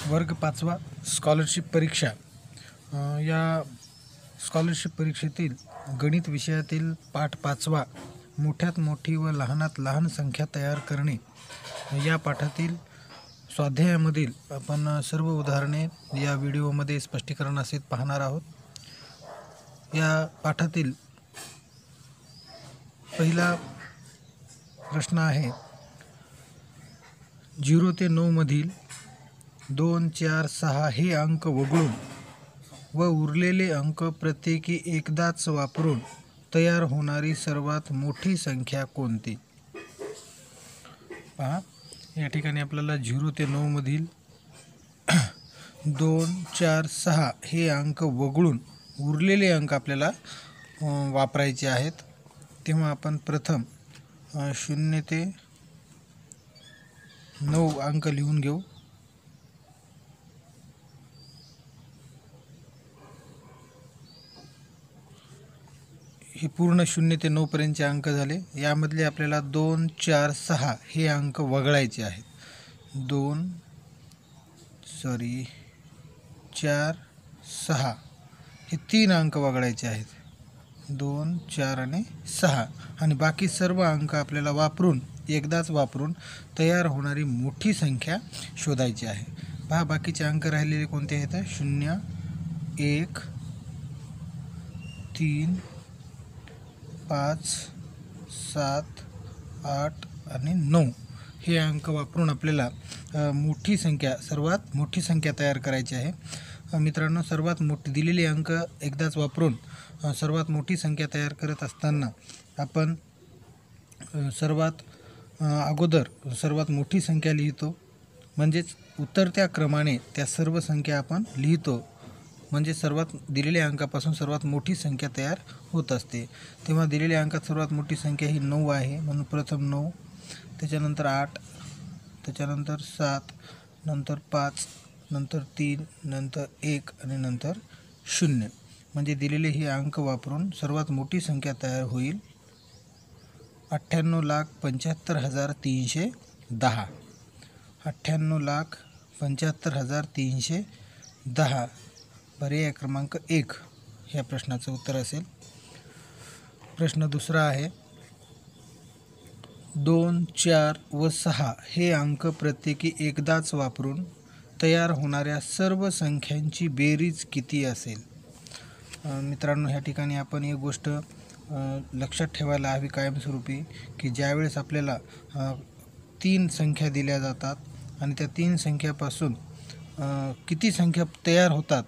वर्ग 5वा स्कॉलरशिप परीक्षा। या स्कॉलरशिप परीक्षेतील गणित विषयातील पाठ 5वा मोठ्यात मोठी व लहानात लहान संख्या तयार करणे या पाठातील स्वाध्यायामधील आपण सर्व उदाहरणे या व्हिडिओमध्ये स्पष्टीकरणासहित पाहणार आहोत। या पाठातील पहिला प्रश्न आहे 0 ते 9 मधील 2, 4, 6 हे अंक वगळून व उरलेले अंक प्रत्येकी एकदाच वापरून तयार होणारी सर्वात मोठी संख्या कोणती। पहा, या ठिकाणी आपल्याला 0 ते 9 मधील 2, 4, 6 हे अंक वगळून उरलेले अंक आपल्याला वापरायचे आहेत। तेव्हा आपण प्रथम 0 ते 9 अंक लिहून घेऊ। हे पूर्ण 0 ते 9 पर्यंतचे अंक झाले। यामधले आपल्याला 2, 4, 6 हे अंक वगळायचे आहेत। 4, 6 हे 3 अंक वगळायचे आहेत। 2, 4 आणि 6 आणि बाकी सर्व अंक आपल्याला वापरून एकदाच वापरून तयार होणारी मोठी संख्या शोधायची आहे। पहा, बाकीचे अंक राहिलेले कोणते आहेत? 0, 1, 3, 5, 7, 8 आणि 9 हे अंक वापरून आपल्याला मोठी संख्या सर्वात मोठी संख्या तयार करायची आहे। मित्रांनो, सर्वात मोठी दिलेले अंक एकदाच वापरून सर्वात मोठी संख्या तयार करत असताना आपण सर्वात अगोदर सर्वात मोठी संख्या लिहितो, म्हणजेच उतरत्या क्रमाने त्या सर्व संख्या आपण लिहितो, म्हणजे सर्वात दिलेल्या अंकापासून सर्वात मोठी संख्या तयार होत असते। तेव्हा दिलेल्या अंकात सर्वात मोठी संख्या ही 9 आहे, म्हणून प्रथम 9, त्याच्यानंतर 8, त्याच्यानंतर 7, नंतर 5, नंतर 3, नंतर 1 आणि नंतर 0, म्हणजे दिलेले हे अंक वापरून सर्वात मोठी संख्या तयार होईल 98,75,310। 98,75,310 पर्याय क्रमांक 1 ह्या प्रश्नाचं उत्तर असेल। प्रश्न दुसरा आहे 2, 4 व 6 हे अंक प्रत्येकी एकदाच वापरून तयार होणाऱ्या सर्व संख्यांची बेरीज किती असेल। मित्रांनो, ह्या ठिकाणी आपण एक गोष्ट लक्षात ठेवायला हवी कायमस्वरूपी, की ज्यावेळेस आपल्याला 3 संख्या दिल्या जातात आणि त्या 3 संख्यापासून किती संख्या तयार होतात,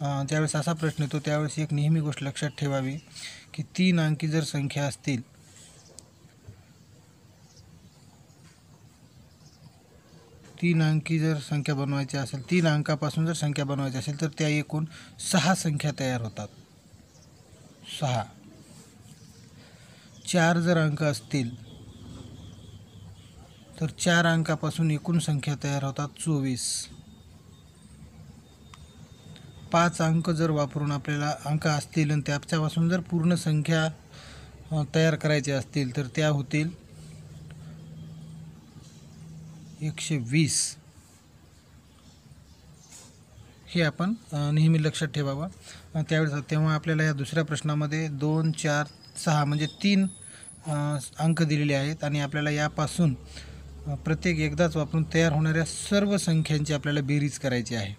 ज्यावेळेस असा प्रश्न येतो त्यावेळेस एक नेहमी गोष्ट लक्षात ठेवावी की 3 अंकी जर संख्या असतील 3 अंकी जर संख्या बनवायची असेल, 3 अंकापासून जर संख्या बनवायची असेल तर त्या एकूण 6 संख्या तयार होतात। 6 4 जर अंक असतील तर 4 अंकापासून एकूण संख्या तयार होतात 24। 5 अंक जर वापरून आपल्याला अंक असतील आणि त्याच्यापासून जर पूर्ण संख्या तयार करायची असतील तर त्या होतील 120। हे आपण नेहमी लक्षात ठेवावं। तेव्हा आपल्याला या दुसऱ्या प्रश्नामध्ये 2, 4, 6 म्हणजे 3 अंक दिलेले आहेत आणि आपल्याला यापासून प्रत्येक एकदाच वापरून तयार होणाऱ्या सर्व संख्यांची आपल्याला बेरीज करायची आहे।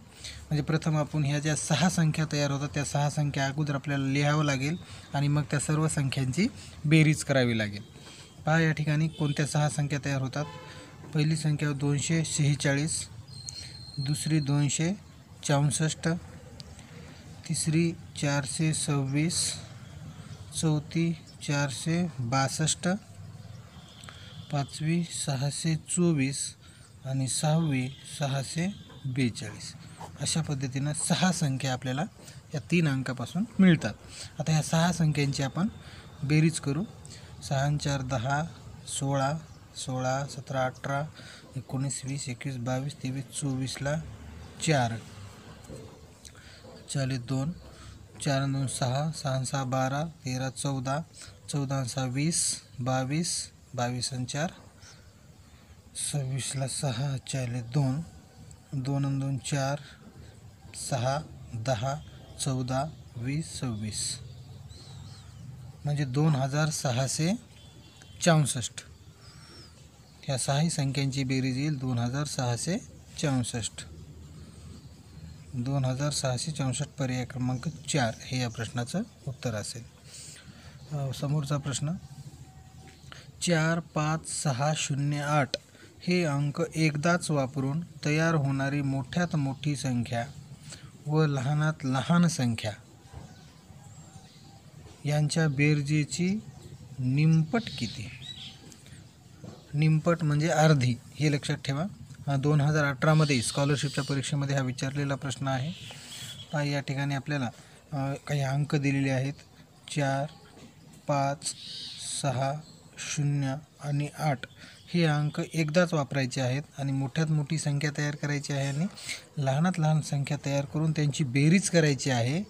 म्हणजे प्रथम आपण ह्या ज्या 6 संख्या तयार होतात त्या 6 संख्या अगोदर आपल्याला लिहावं लागेल आणि मग त्या सर्व संख्यांची बेरीज करावी लागेल। पहा, या ठिकाणी कोणत्या 6 संख्या तयार होतात। पहिली संख्या 246, दुसरी 264, तिसरी 426, चौथी 462, पाचवी 624 आणि सहावी 642। अशा पद्धतीनं 6 संख्या आपल्याला या 3 अंकापासून मिळतात। आता ह्या 6 संख्यांची आपण बेरीज करू। 6 4 10, 16, 16, 17, 18, 19, 20, 21, 22, 23, 24ला 4, 2, 4 2 6, 6 6 12, 13 14, 14 6 20, 22, 22 4 26ला 6, 2, 2 आणि 2 4, 6, 10, 14, 20, 26 म्हणजे 2664. ह्या सहाही संख्यांची बेरीज येईल 2664. 2664 पर्याय क्रमांक 4 हे या प्रश्नाचं उत्तर असेल. समोरचा प्रश्न 4, 5, 6, 0, 8 हे अंक एकदाच वापरून तयार होणारी मोठ्यात मोठी संख्या व लहानात लहान संख्या यांच्या बेरजेची निमपट किती? निमपट म्हणजे अर्धी, हे लक्षात ठेवा. 2018मध्ये स्कॉलरशिपच्या परीक्षेमध्ये हा विचारलेला प्रश्न आहे. या ठिकाणी आपल्याला काही अंक दिलेले आहेत. 4, 5, 6, 0 आणि 8 हे अंक एकदाच वापरायचे आहेत आणि मोठ्यात मोठी संख्या तयार करायची आहे आणि लहानात लहान संख्या तयार करून त्यांची बेरीज करायची आहे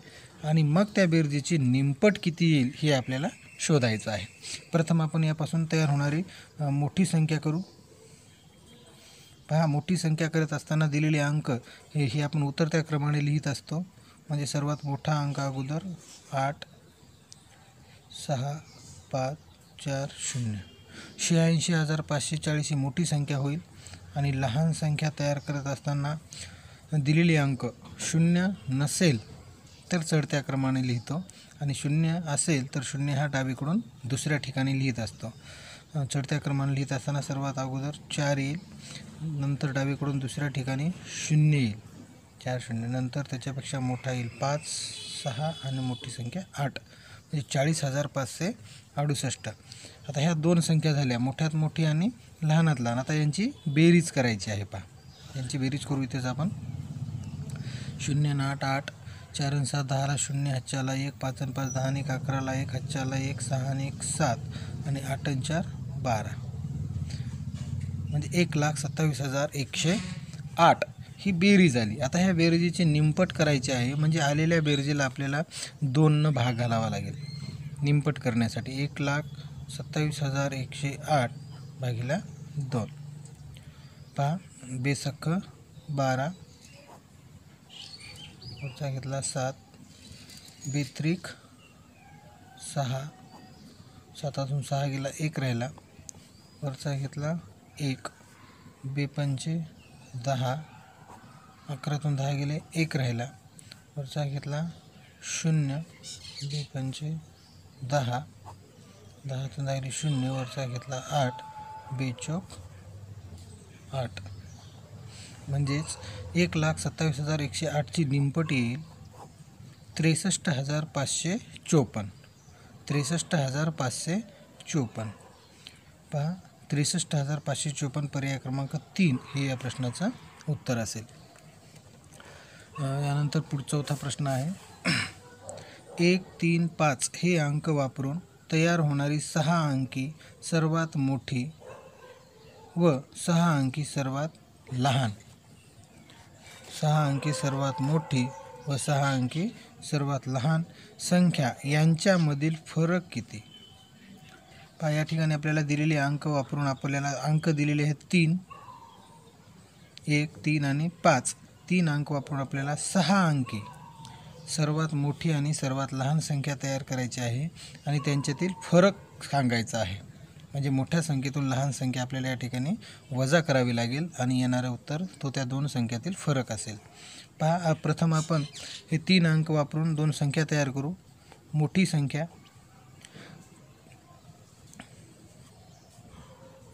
आणि मग त्या बेरजेची निमपट किती येईल हे आपल्याला शोधायचं आहे. प्रथम आपण यापासून तयार होणारी मोठी संख्या करू. पहा, मोठी संख्या करत असताना दिलेले अंक हे आपण उतरत्या क्रमाने लिहित असतो. म्हणजे सर्वात मोठा अंक अगोदर 8, 6, 5, 4, 0. 86,540 ही मोठी संख्या होईल. आणि लहान संख्या तयार करत असताना दिलेले अंक 0 नसेल तर चढत्या क्रमाने लिहितो आणि 0 असेल तर 0 हा डावीकडून दुसऱ्या ठिकाणी लिहित असतो. चढत्या क्रमाने लिहित असताना सर्वात अगोदर 4 येईल, नंतर डावीकडून दुसऱ्या ठिकाणी 0 येईल, 4 0. नंतर त्याच्यापेक्षा मोठा येईल 5, 6 आणि मोठी संख्या 8 म्हणजे 40,568. आता ह्या दोन संख्या झाल्या, मोठ्यात मोठी आणि लहानात लहान. आता यांची बेरीज करायची आहे. पहा, यांची बेरीज करू. इथेच आपण 0 आणि 8 8, 4 आणि 7 10ला 0, 5ला 1, 5 आणि 5 10 आणि 1 11ला 1, 5ला 1, 6 आणि 1 7 आणि 8 आणि 4 12 म्हणजे 1,27,108 ही बेरीज आली. आता ह्या बेरजेची निमपट करायची आहे. म्हणजे आलेल्या बेरजेला आपल्याला 2 भाग घालावा लागेल निमपट करण्यासाठी. 1,27,108 भागिले 2. पहा, बेसक्क 12, वरचा घेतला 7, बेत्रिक 6, 7तून 6 गेला 1 राहिला, वरचा घेतला 1, बेपंचे 10, 11तून 10 गेले 1 राहिला, वरचा घेतला 0, बेपंचे 10, 10तून 10 गेले 0, वरचा घेतला 8, बेचोक 8. म्हणजेच 1,27,108ची निमपट येईल 63,554. 63,554. पहा, 63,554 पर्याय क्रमांक 3 हे या प्रश्नाचं उत्तर असेल. यानंतर चौथा प्रश्न आहे. 1, 3, 5 हे अंक वापरून तयार होणारी 6 अंकी सर्वात मोठी व 6 अंकी सर्वात लहान. 6 अंकी सर्वात मोठी व 6 अंकी सर्वात लहान संख्या यांच्यामधील फरक किती? पहा, या ठिकाणी आपल्याला दिलेले अंक वापरून आपल्याला अंक दिलेले आहेत 3, 1, 3 आणि 5. 3 अंक वापरून आपल्याला 6 अंकी सर्वात मोठी आणि सर्वात लहान संख्या तयार करायची आहे आणि त्यांच्यातील फरक सांगायचा आहे. म्हणजे मोठ्या संख्येतून लहान संख्या आपल्याला या ठिकाणी वजा करावी लागेल आणि येणारं उत्तर तो त्या दोन संख्यातील फरक असेल. पहा, प्रथम आपण हे 3 अंक वापरून 2 संख्या तयार करू. मोठी संख्या,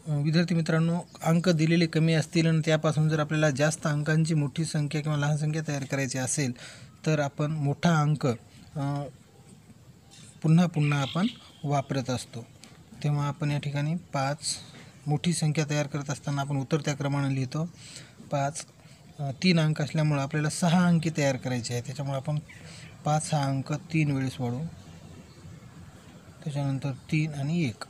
विद्यार्थी मित्रांनो, अंक दिलेले कमी असतील आणि त्यापासून जर आपल्याला जास्त अंकांची मोठी संख्या किंवा लहान संख्या तयार करायची असेल तर आपण मोठा अंक पुन्हा पुन्हा आपण वापरत असतो. तेव्हा आपण या ठिकाणी 5 मोठी संख्या तयार करत असताना आपण उतरत्या क्रमाने लिहितो. 5 3 अंक असल्यामुळं आपल्याला 6 अंकी तयार करायचे आहे. त्याच्यामुळे आपण 5 हा अंक 3 वेळेस वाढवू, त्याच्यानंतर 3 आणि 1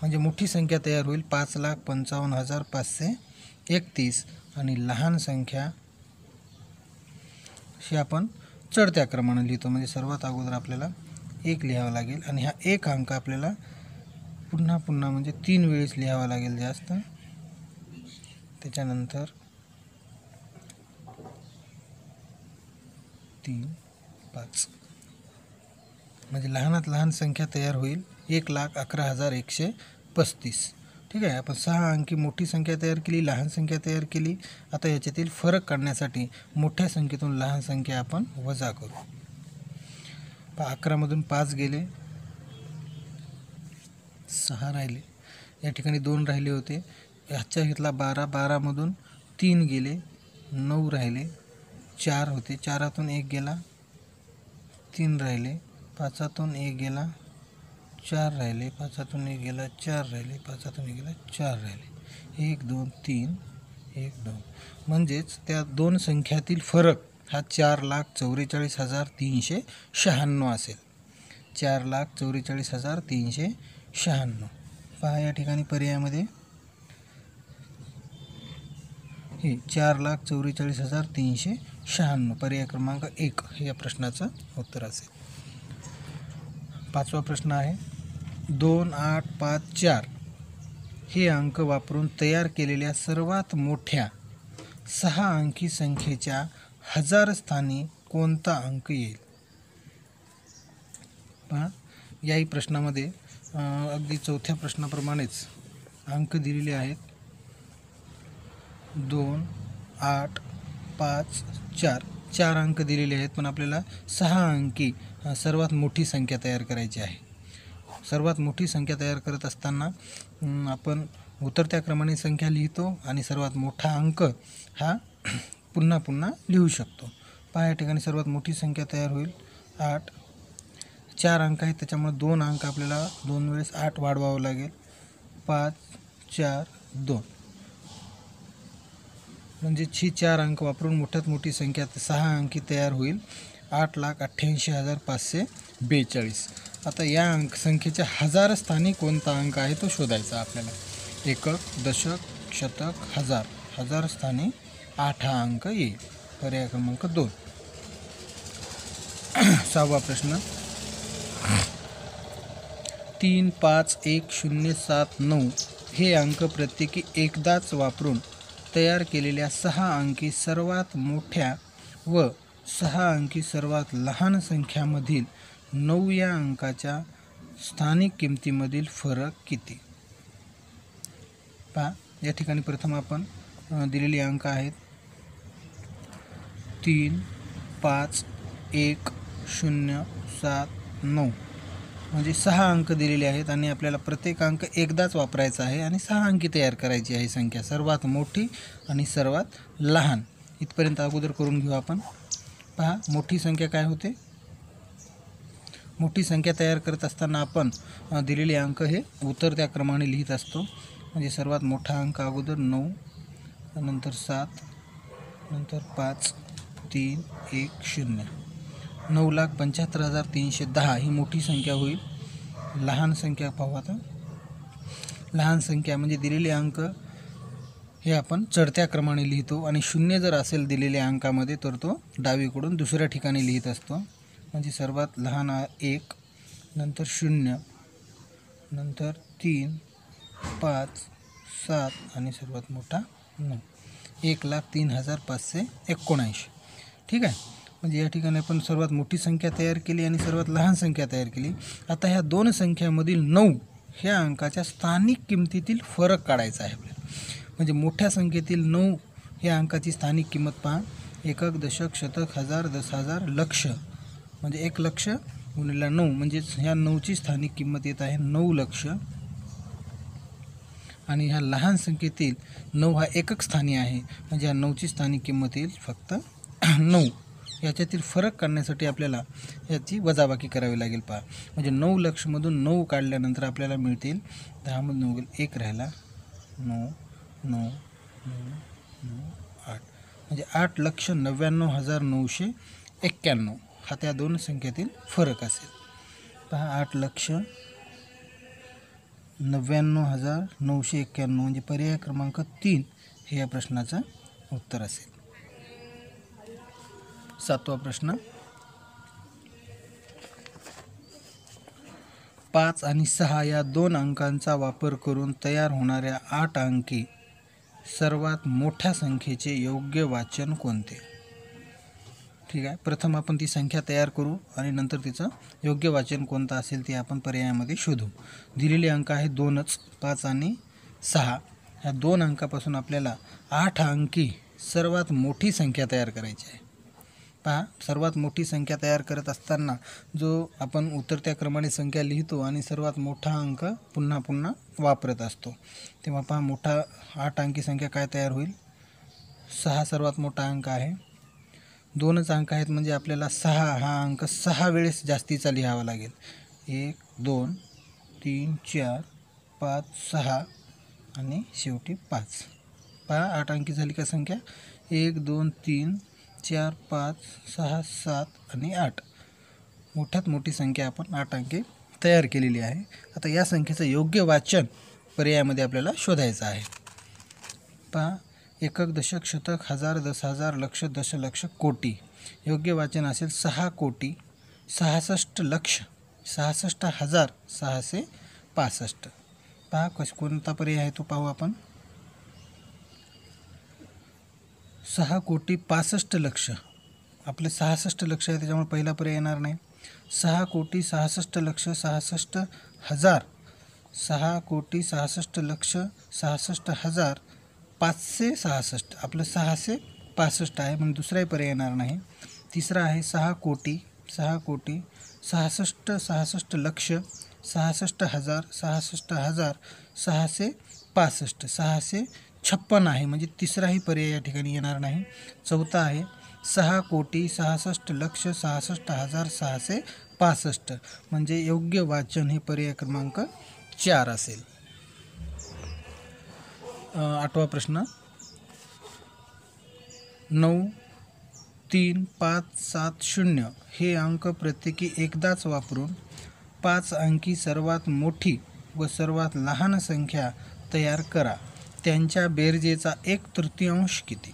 म्हणजे मोठी संख्या तयार होईल 5,55,531 आणि लहान संख्या ही आपण चढत्या क्रमाने लिहितो. म्हणजे सर्वात अगोदर आपल्याला 1 लिहावं लागेल आणि हा 1 अंक आपल्याला पुन्हा पुन्हा म्हणजे 3 वेळेस लिहावा लागेल जास्त. त्याच्यानंतर 3 5 म्हणजे लहानात लहान संख्या तयार होईल 1,11,135. ठीक आहे. आपण 6 अंकी मोठी संख्या तयार केली, लहान संख्या तयार केली. आता याच्यातील फरक काढण्यासाठी मोठ्या संख्येतून लहान संख्या आपण वजा करू. 11 मधून 5 गेले, 6 राहिले. या ठिकाणी 2 राहिले होते. ह्याच्या घेतला 12, 12 मधून 3 गेले, 9 राहिले. 4 होते, 4तून 1 गेला, 3 राहिले. 5तून 1 गेला, 4 राहिले. 5तून 1 गेला, 4 राहिले. 5तून 1 गेला, 4 राहिले. 1 2 3 1 2 म्हणजेच त्या दोन संख्यातील फरक हा 4,44,396 असेल. 4,44,396. पहा या ठिकाणी पर्यायामध्ये हे 4,44,396 पर्याय क्रमांक 1 हे या प्रश्नाचं उत्तर असेल. 5वा प्रश्न आहे 2 8 5 4 हे अंक वापरून तयार केलेल्या सर्वात मोठ्या 6 अंकी संख्येच्या हजार स्थानी कोणता अंक येईल. पहा याही प्रश्नामध्ये अगदी चौथ्या प्रश्नाप्रमाणेच अंक दिलेले आहेत. 2 8 5 4 4 अंक दिलेले आहेत, पण आपल्याला 6 अंकी सर्वात मोठी संख्या तयार करायची आहे. सर्वात मोठी संख्या तयार करत असताना आपण उतरत्या क्रमाने संख्या लिहितो आणि सर्वात मोठा अंक हा पुन्हा पुन्हा लिहू शकतो. पहा या ठिकाणी सर्वात मोठी संख्या तयार होईल 8. 4 अंक आहेत, त्याच्यामुळे 2 अंक आपल्याला 2 वेळेस 8 वाढवावं लागेल. 5 4 2 म्हणजे 4 अंक वापरून मोठ्यात मोठी संख्या 6 अंकी तयार होईल 8,88,542. आता या संख्येच्या हजार स्थानी कोणता अंक आहे तो शोधायचा आपल्याला. एकक, दशक, शतक, हजार. हजार स्थानी 8 हा अंक येईल. पर्याय क्रमांक 2. 6वा प्रश्न 3 5 1 0 7 9 हे अंक प्रत्येकी एकदाच वापरून तयार केलेल्या 6 अंकी सर्वात मोठ्या व 6 अंकी सर्वात लहान संख्यामधील 9 या अंकाच्या स्थानिक किमतीमधील फरक किती. पहा या ठिकाणी प्रथम आपण दिलेले अंक आहेत 3 5 1 0 7 9 म्हणजे 6 अंक दिलेले आहेत आणि आपल्याला प्रत्येक अंक एकदाच वापरायचा आहे आणि 6 अंकी तयार करायची आहे संख्या सर्वात मोठी आणि सर्वात लहान. इथपर्यंत अगोदर करून घेऊ आपण. पहा मोठी संख्या काय होते. मोठी संख्या तयार करत असताना आपण दिलेले अंक हे उतरत्या क्रमाने लिहित असतो. म्हणजे सर्वात मोठा अंक अगोदर 9, नंतर 7, नंतर 5 3 1 0. 9,75,310 ही मोठी संख्या होईल. लहान संख्या पाहू आता. लहान संख्या म्हणजे दिलेले अंक हे आपण चढत्या क्रमाने लिहितो आणि 0 जर असेल दिलेल्या अंकामध्ये तर तो डावीकडून दुसऱ्या ठिकाणी लिहित असतो. म्हणजे सर्वात लहान 1, नंतर 0, नंतर 3 5 7 आणि सर्वात मोठा 9. 1,03,579. ठीक आहे. म्हणजे या ठिकाणी आपण सर्वात मोठी संख्या तयार केली आणि सर्वात लहान संख्या तयार केली. आता ह्या दोन संख्यामधील 9 ह्या अंकाच्या स्थानिक किमतीतील फरक काढायचा आहे आपल्याला. म्हणजे मोठ्या संख्येतील 9 ह्या अंकाची स्थानिक किंमत पहा. एकक, दशक, शतक, हजार, 10,000, लक्ष. म्हणजे 1 लक्ष गुणिले 9 म्हणजेच ह्या 9ची स्थानिक किंमत येत आहे 9 लक्ष. आणि ह्या लहान संख्येतील 9 हा एकक स्थानी आहे. म्हणजे ह्या 9ची स्थानिक किंमत येईल फक्त 9. याच्यातील फरक काढण्यासाठी आपल्याला याची वजाबाकी करावी लागेल. पहा म्हणजे 9 लक्षमधून 9 काढल्यानंतर आपल्याला मिळतील 10 मधून 9 गेले 1 राहिला 9 9 9 9 8 म्हणजे 8,99,991 हा त्या दोन संख्येतील फरक असेल. पहा 8,99,991 म्हणजे पर्याय क्रमांक 3 हे या प्रश्नाचं उत्तर असेल. 7वा प्रश्न 5 आणि 6 या दोन अंकांचा वापर करून तयार होणाऱ्या 8 अंकी सर्वात मोठ्या संख्येचे योग्य वाचन कोणते. ठीक आहे, प्रथम आपण ती संख्या तयार करू आणि नंतर तिचं योग्य वाचन कोणतं असेल ते आपण पर्यायामध्ये शोधू. दिलेले अंक आहे 2च, 5 आणि 6. ह्या 2 अंकापासून आपल्याला 8 अंकी सर्वात मोठी संख्या तयार करायची आहे. पहा, सर्वात मोठी संख्या तयार करत असताना जो आपण उतरत्या क्रमाने संख्या लिहितो आणि सर्वात मोठा अंक पुन्हा पुन्हा वापरत असतो, तेव्हा पहा मोठा 8 अंकी संख्या काय तयार होईल. 6 सर्वात मोठा अंक आहे. 2च अंक आहेत म्हणजे आपल्याला 6 हा अंक 6 वेळेस जास्तीचा लिहावा लागेल. 1 2 3 4 5 6 आणि शेवटी 5. पहा 8 अंकी झाली का संख्या. 1 2 3 4 5 6 7 आणि 8. मोठ्यात मोठी संख्या आपण 8 अंकी तयार केलेली आहे. आता या संख्येचं योग्य वाचन पर्यायामध्ये आपल्याला शोधायचं आहे. पहा, एकक, दशक, शतक, हजार, 10,000, लक्ष, दशलक्ष, कोटी. योग्य वाचन असेल 6,66,00,000, 66,665. पहा कोणता पर्याय आहे तो पाहू आपण. 6,65,00,000. आपले 66 लक्ष आहे त्याच्यामुळे पहिला पर्याय येणार नाही. 6,66,00,000, 66,000, 6,66,00,000, 66,566. आपलं 665 आहे म्हणून दुसराही पर्याय येणार नाही. तिसरा आहे 6,00,00,000, 66,66,00,000, 66,000, 66,000, 665. 656 आहे म्हणजे तिसराही पर्याय या ठिकाणी येणार नाही. चौथा आहे 6,66,00,000, 66,665 म्हणजे योग्य वाचन हे पर्याय क्रमांक 4 असेल. 8वा प्रश्न. 9 3 5 7 0 हे अंक प्रत्येकी एकदाच वापरून 5 अंकी सर्वात मोठी व सर्वात लहान संख्या तयार करा. त्यांच्या बेरजेचा 1/3 किती.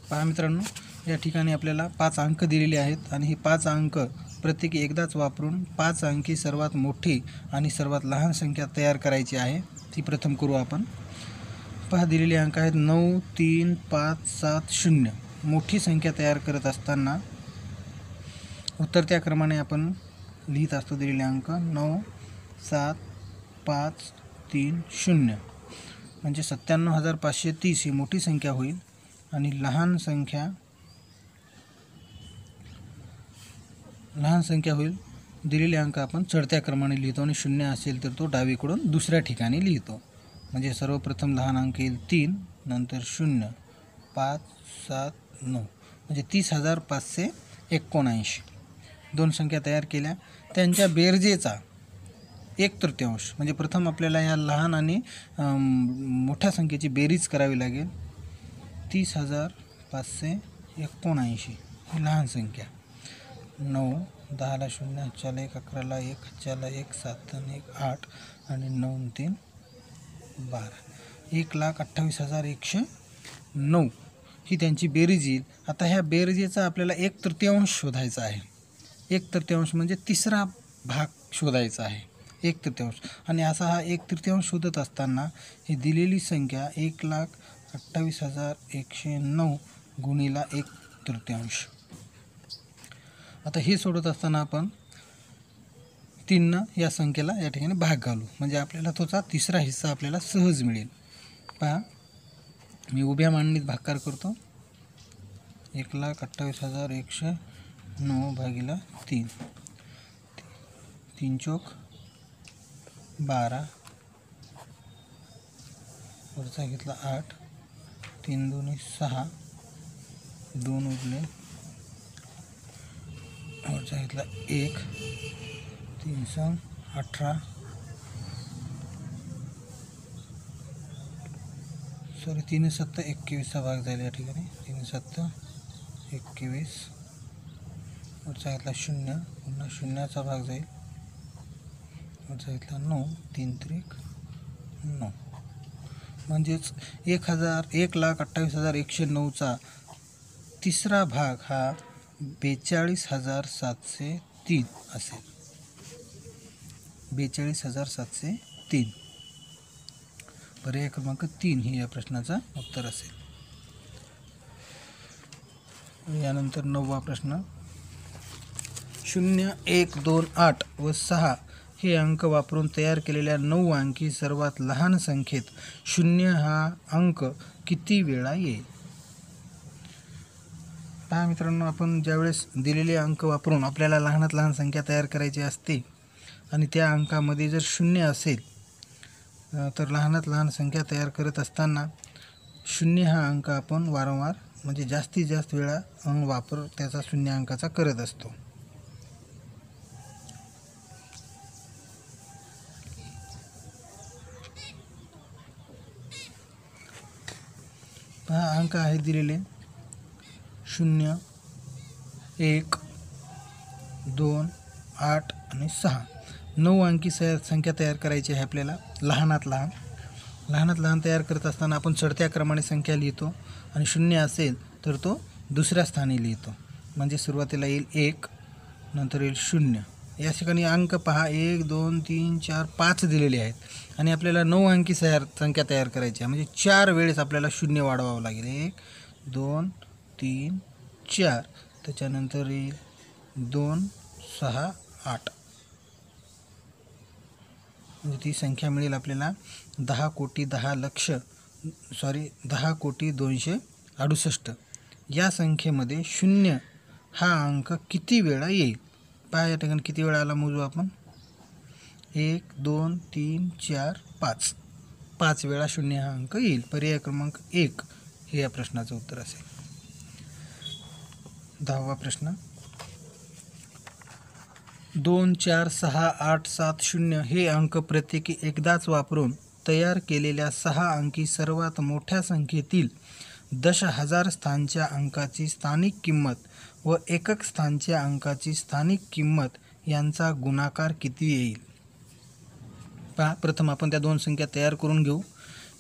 पहा मित्रांनो, या ठिकाणी आपल्याला 5 अंक दिलेले आहेत आणि हे 5 अंक प्रत्येकी एकदाच वापरून 5 अंकी सर्वात मोठी आणि सर्वात लहान संख्या तयार करायची आहे. ती प्रथम करू आपण. पहा, दिलेले अंक आहेत 9 3 5 7 0. मोठी संख्या तयार करत असताना उतरत्या क्रमाने आपण लिहित असतो दिलेले अंक 9 7 5 3 0 म्हणजे 97,530 ही मोठी संख्या होईल आणि लहान संख्या होईल. दिलेले अंक आपण चढत्या क्रमाने लिहितो आणि 0 असेल तर तो डावीकडून दुसऱ्या ठिकाणी लिहितो. म्हणजे सर्वप्रथम लहान अंक येईल 3, नंतर 0 5 7 9 म्हणजे 30,579. 2 संख्या तयार केल्या. त्यांच्या बेरजेचा 1/3 म्हणजे प्रथम आपल्याला या लहान आणि मोठ्या संख्येची बेरीज करावी लागेल. 30,579 ही लहान संख्या. 9 10ला 0, 5ला 1, 11ला 1, 5ला 1, 7ला 1, 8 आणि 9 3 12. 1,28,109 ही त्यांची बेरीज येईल. आता ह्या बेरजेचा आपल्याला 1/3 शोधायचा आहे. 1/3 म्हणजे तिसरा भाग शोधायचा आहे. 1/3 आणि असा हा 1/3 शोधत असताना ही दिलेली संख्या 1,28,109 गुणिला 1/3. आता हे सोडत असताना आपण 3 या संख्येला या ठिकाणी भाग घालू म्हणजे आपल्याला त्याचा तिसरा हिस्सा आपल्याला सहज मिळेल. पहा, मी उभ्या मांडणीत भागाकार करतो. 1,28,109 भागिले 3. 3 चौक 12, वरचा घेतला 8, 3 दोन्ही 6, 2 उरले, वरचा घेतला 1, 3 संग 18, सॉरी 3 7 21 भाग जाईल या ठिकाणी. 3 7 21, वरचा घेतला 0, पुन्हा 0चा भाग जाईल, वरचा घेतला 9, 3 त्रिक 9 म्हणजेच 1,28,109चा तिसरा भाग हा 42,703 असेल. 42,703 पर्याय क्रमांक 3 ही या प्रश्नाचा उत्तर असेल. यानंतर 9वा प्रश्न, 0, 1, 2, 8 व 6 हे अंक वापरून तयार केलेल्या 9 अंकी सर्वात लहान संख्येत 0 हा अंक किती वेळा येईल? पहा मित्रांनो, आपण ज्यावेळेस दिलेले अंक वापरून आपल्याला लहानात लहान संख्या तयार करायची असते आणि त्या अंकामध्ये जर 0 असेल तर लहानात लहान संख्या तयार करत असताना 0 हा अंक आपण वारंवार म्हणजे जास्तीत जास्त वेळा वापर त्याचा 0 अंकाचा करत असतो. पहा अंक आहेत दिलेले 0, 1, 2, 8 आणि 6. 9 अंकी संख्या तयार करायची आहे आपल्याला. लहानात लहान तयार करत असताना आपण चढत्या क्रमाने संख्या लिहितो आणि 0 असेल तर तो दुसऱ्या स्थानी लिहितो. म्हणजे सुरुवातीला येईल 1, नंतर येईल 0. या ठिकाणी अंक पहा 1, 2, 3, 4, 5 दिलेले आहेत आणि आपल्याला 9 अंकी संख्या तयार करायची आहे. म्हणजे 4 वेळेस आपल्याला 0 वाढवावं लागेल. 1, 2, 3, 4. त्याच्यानंतर येईल 2, 6, 8. म्हणजे ती संख्या मिळेल आपल्याला 10,02,68,000. या संख्येमध्ये 0 हा अंक किती वेळा येईल? पहा या ठिकाणी किती वेळा आला मोजू आपण. 1, 2, 3, 4, 5. 5 वेळा 0 हा अंक येईल. पर्याय क्रमांक 1 हे या प्रश्नाचं उत्तर असेल. 10वा प्रश्न, 2, 4, 6, 8, 7, 0 हे अंक प्रत्येकी एकदाच वापरून तयार केलेल्या 6 अंकी सर्वात मोठ्या संख्येतील दशहजार स्थानच्या अंकाची स्थानिक किंमत व एकक स्थानच्या अंकाची स्थानिक किंमत यांचा गुणाकार किती येईल? पहा, प्रथम आपण त्या 2 संख्या तयार करून घेऊ.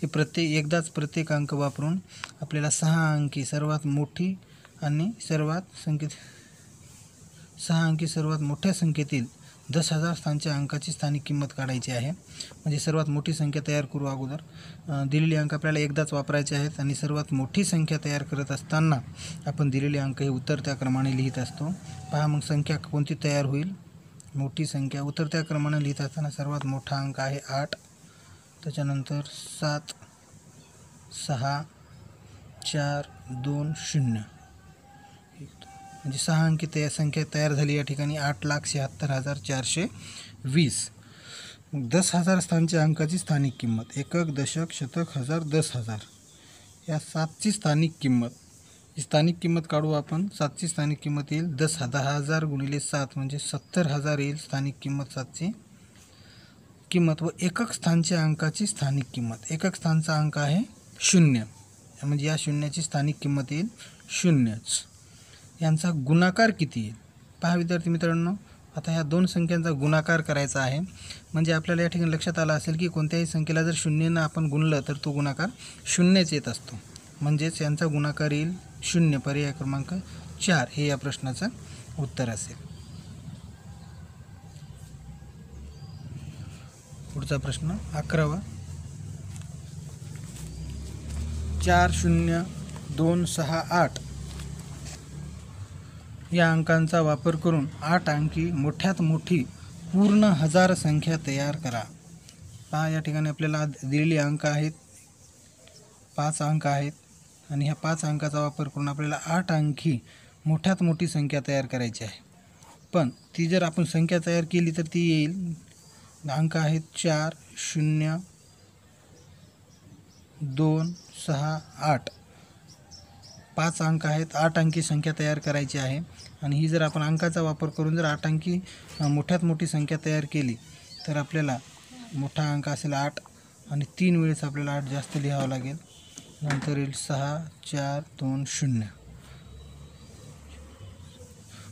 हे एकदाच प्रत्येक अंक वापरून आपल्याला 6 अंकी सर्वात मोठी आणि 6 अंकी सर्वात मोठ्या संख्येतील 10,000 स्थानच्या अंकाची स्थानिक किंमत काढायची आहे. म्हणजे सर्वात मोठी संख्या तयार करू अगोदर. दिलेले अंक आपल्याला एकदाच वापरायचे आहेत आणि सर्वात मोठी संख्या तयार करत असताना आपण दिलेले अंक हे उतरत्या क्रमाने लिहित असतो. पहा मग संख्या कोणती तयार होईल. मोठी संख्या उतरत्या क्रमाने लिहित असताना सर्वात मोठा अंक आहे 8, त्याच्यानंतर 7, 6, 4, 2, 0. म्हणजे 6 अंकी संख्या तयार झाली या ठिकाणी 8,76,420. 10,000 स्थानच्या अंकाची स्थानिक किंमत एकक, दशक, शतक, हजार, 10,000 या 7ची स्थानिक किंमत. ही स्थानिक किंमत काढू आपण. 7ची स्थानिक किंमत येईल 10,000 गुणिले 7 म्हणजे 70,000 येईल स्थानिक किंमत 7ची किंमत. व एकक स्थानच्या अंकाची स्थानिक किंमत. एकक स्थानचा अंक आहे 0 म्हणजे या 0ची स्थानिक किंमत येईल 0च. यांचा गुणाकार किती येईल? पहा विद्यार्थी मित्रांनो, आता ह्या 2 संख्यांचा गुणाकार करायचा आहे. म्हणजे आपल्याला या ठिकाणी लक्षात आलं असेल की कोणत्याही संख्येला जर 0ने आपण गुणलं तर तो गुणाकार 0च येत असतो. म्हणजेच यांचा गुणाकार येईल 0. पर्याय क्रमांक 4 हे या प्रश्नाचं उत्तर असेल. पुढचा प्रश्न 11वा, 4,0,2,6,8 या अंकांचा वापर करून 8 अंकी मोठ्यात मोठी पूर्ण हजार संख्या तयार करा. पहा या ठिकाणी आपल्याला दिलेले अंक आहेत 5 अंक आहेत आणि ह्या 5 अंकाचा वापर करून आपल्याला 8 अंकी मोठ्यात मोठी संख्या तयार करायची आहे. पण ती जर आपण संख्या तयार केली तर ती येईल. अंक आहेत 4, 0, 2, 6, 8. 5 अंक आहेत. 8 अंकी संख्या तयार करायची आहे आणि ही जर आपण अंकाचा वापर करून जर 8 अंकी मोठ्यात मोठी संख्या तयार केली तर आपल्याला मोठा अंक असेल 8 आणि 3 वेळेस आपल्याला 8 जास्त लिहावं लागेल. नंतर येईल 6, 4, 2, 0.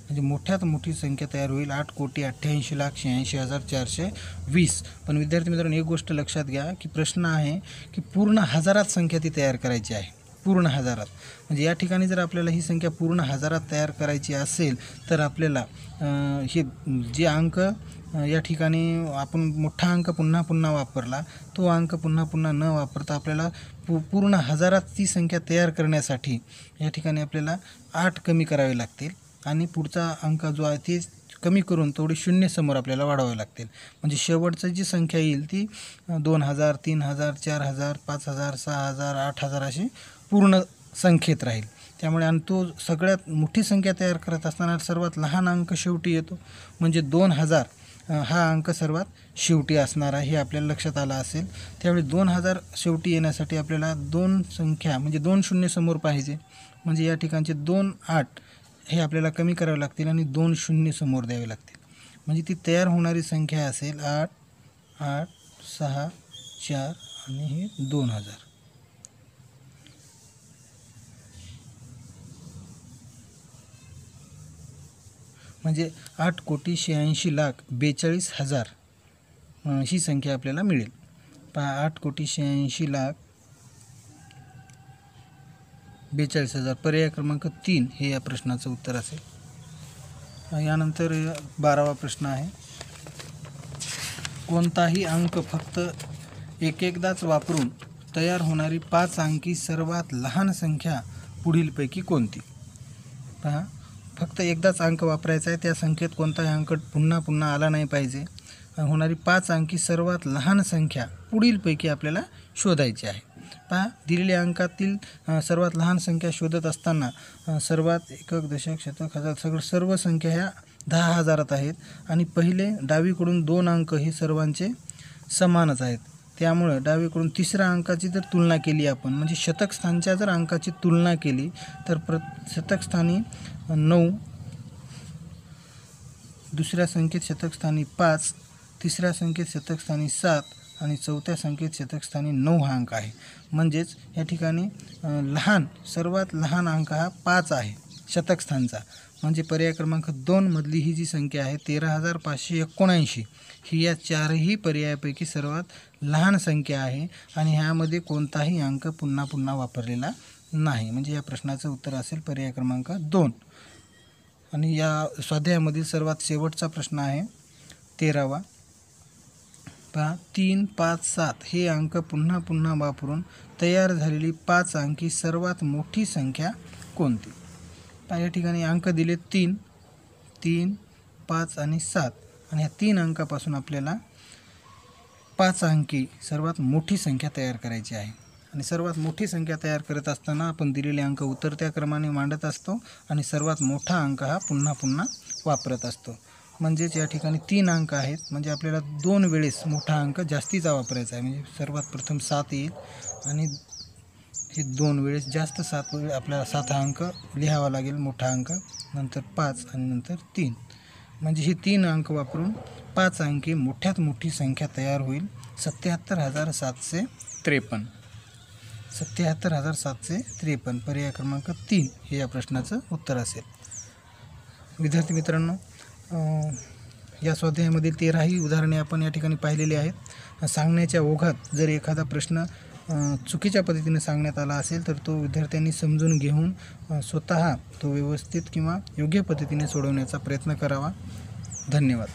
म्हणजे मोठ्यात मोठी संख्या तयार होईल 8,88,86,420. पण विद्यार्थी मित्रांनो, एक गोष्ट लक्षात घ्या की प्रश्न आहे की पूर्ण हजारात संख्या ती तयार करायची आहे. पूर्ण हजारात. म्हणजे या ठिकाणी जर आपल्याला ही संख्या पूर्ण हजारात तयार करायची असेल तर आपल्याला हे जे अंक या ठिकाणी आपण मोठा अंक पुन्हा पुन्हा वापरला, तो अंक पुन्हा पुन्हा न वापरता आपल्याला पूर्ण हजारात ती संख्या तयार करण्यासाठी या ठिकाणी आपल्याला 8 कमी करावे लागतील आणि पुढचा अंक जो आहे ते कमी करून थोडी शून्य समोर आपल्याला वाढवावे लागतील. म्हणजे शेवटची जी संख्या येईल ती 2000, 3000, 4000, 5000, 6000, 8000 अशी पूर्ण संख्येत राहील. त्यामुळे आणि तो सगळ्यात मोठी संख्या तयार करत असताना सर्वात लहान अंक शेवटी येतो. म्हणजे 2000 हा अंक सर्वात शेवटी असणारा हे आपल्याला लक्षात आलं असेल. त्यावेळी 2000 शेवटी येण्यासाठी आपल्याला 2 संख्या म्हणजे 2 शून्य समोर पाहिजे. म्हणजे या ठिकाणचे 2 8 हे आपल्याला कमी करावे लागतील आणि 2 शून्य समोर द्यावे लागतील. म्हणजे ती तयार होणारी संख्या असेल 8 8 6 4 आणि हे 2000. म्हणजे 8,86,42,000 ही संख्या आपल्याला मिळेल. पहा 8,86,42,000 पर्याय क्रमांक 3 हे या प्रश्नाचं उत्तर असेल. यानंतर 12वा प्रश्न आहे. कोणताही अंक फक्त एकदाच वापरून तयार होणारी 5 अंकी सर्वात लहान संख्या पुढीलपैकी कोणती? पहा फक्त एकदाच अंक वापरायचा आहे. त्या संख्येत कोणताही अंक पुन्हा पुन्हा आला नाही पाहिजे. होणारी 5 अंकी सर्वात लहान संख्या पुढीलपैकी आपल्याला शोधायची आहे. पहा दिलेल्या अंकातील सर्वात लहान संख्या शोधत असताना सर्वात एकक दशक शतक हजार सर्व संख्या ह्या 10,000 आहेत आणि पहिले डावीकडून 2 अंक हे सर्वांचे समानच आहेत. त्यामुळे डावीकडून तिसऱ्या अंकाची जर तुलना केली आपण म्हणजे शतक स्थानच्या जर अंकाची तुलना केली तर शतक स्थानी 9, दुसऱ्या संख्येत शतक स्थानी 5, तिसऱ्या संख्येत शतक स्थानी 7 आणि चौथ्या संख्येत शतक स्थानी 9 हा अंक आहे. म्हणजेच या ठिकाणी सर्वात लहान अंक हा 5 आहे शतक स्थानचा. म्हणजे पर्याय क्रमांक 2 मधली ही जी संख्या आहे 13,579 ही या चारही पर्यायापैकी सर्वात लहान संख्या आहे आणि ह्यामध्ये कोणताही अंक पुन्हा पुन्हा वापरलेला नाही. म्हणजे या प्रश्नाचं उत्तर असेल पर्याय क्रमांक 2. आणि या स्वाध्यायामधील सर्वात शेवटचा प्रश्न आहे 13वा. पहा 3, 5, 7 हे अंक पुन्हा पुन्हा वापरून तयार झालेली 5 अंकी सर्वात मोठी संख्या कोणती? पहा या ठिकाणी अंक दिले 3, 5 आणि 7 आणि ह्या 3 अंकापासून आपल्याला 5 अंकी सर्वात मोठी संख्या तयार करायची आहे. आणि सर्वात मोठी संख्या तयार करत असताना आपण दिलेले अंक उतरत्या क्रमाने मांडत असतो आणि सर्वात मोठा अंक हा पुन्हा पुन्हा वापरत असतो. म्हणजेच या ठिकाणी 3 अंक आहेत म्हणजे आपल्याला 2 वेळेस मोठा अंक जास्तीचा वापरायचा आहे. म्हणजे सर्वात प्रथम 7 येईल आणि हे 2 वेळेस जास्त 7 वेळ आपल्याला 7 हा अंक लिहावा लागेल मोठा अंक, नंतर 5 आणि नंतर 3. म्हणजे हे 3 अंक वापरून 5 अंकी मोठ्यात मोठी संख्या तयार होईल 77,753. 77,753 पर्याय क्रमांक 3 हे या प्रश्नाचं उत्तर असेल. विद्यार्थी मित्रांनो या स्वाध्यायामधील 13ही उदाहरणे आपण या ठिकाणी पाहिलेली आहेत. सांगण्याच्या ओघात जर एखादा प्रश्न चुकीच्या पद्धतीने सांगण्यात आला असेल तर तो विद्यार्थ्यांनी समजून घेऊन स्वतः तो व्यवस्थित किंवा योग्य पद्धतीने सोडवण्याचा प्रयत्न करावा. धन्यवाद.